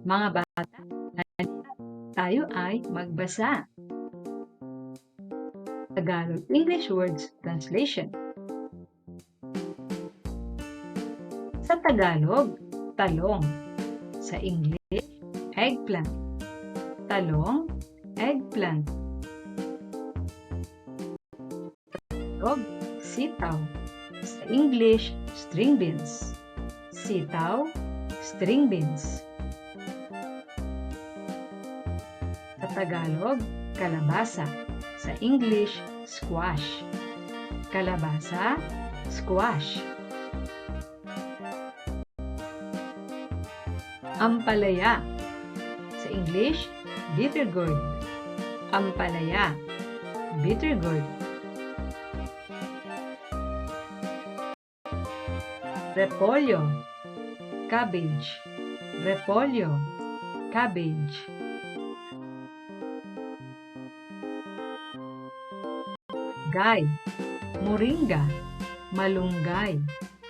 Mga bata, tayo ay magbasa. Tagalog English Words Translation. Sa Tagalog, talong. Sa English, eggplant. Talong, eggplant. Tagalog, sitaw. Sa English, string beans. Sitaw, string beans. Sa Tagalog, kalabasa. Sa English, squash. Kalabasa, squash. Ampalaya. Sa English, bitter gourd. Ampalaya, bitter gourd. Repolyo, cabbage. Repolyo, cabbage. Malunggay, moringa. Malunggay,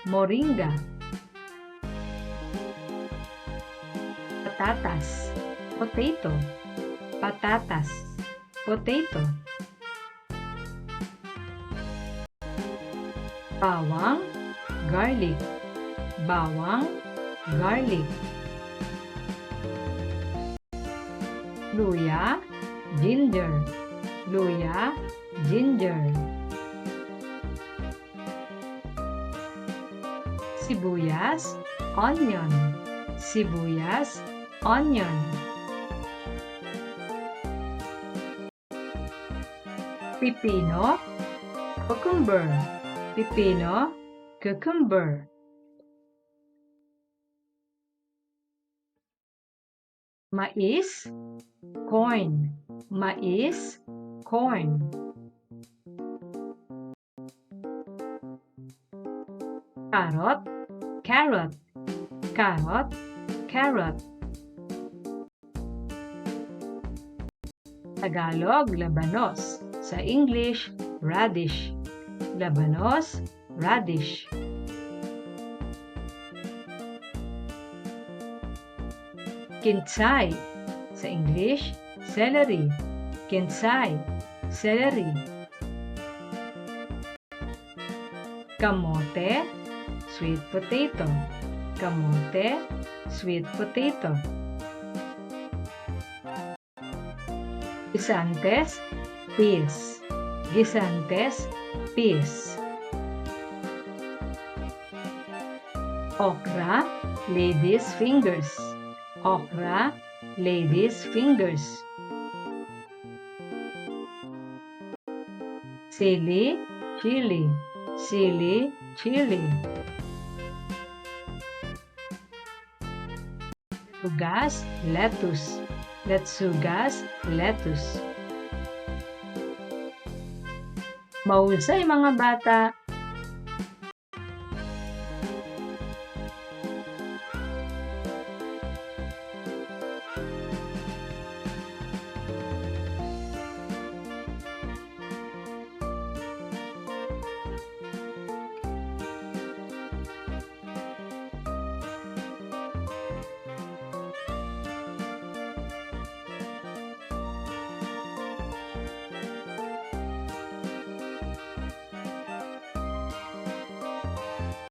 moringa. Patatas, potato. Patatas, potato. Bawang, garlic. Bawang, garlic. Luya, ginger. Luya, ginger. Sibuyas, onion. Sibuyas, onion. Pipino, cucumber. Pipino, cucumber. Mais, corn. Mais, corn. Carrot, carrot. Carrot, carrot. Tagalog, labanos. Sa English, radish. Labanos, radish. Kinsay. Sa English, celery. Kinsay, celery. Kamote, sweet potato. Kamote, sweet potato. Gisantes, peas. Gisantes, peas. Okra, lady's fingers. Okra, lady's fingers. Sili, chili. Sili, chili. Letsugas, lettuce. Letsugas, lettuce. Mahusay mga bata,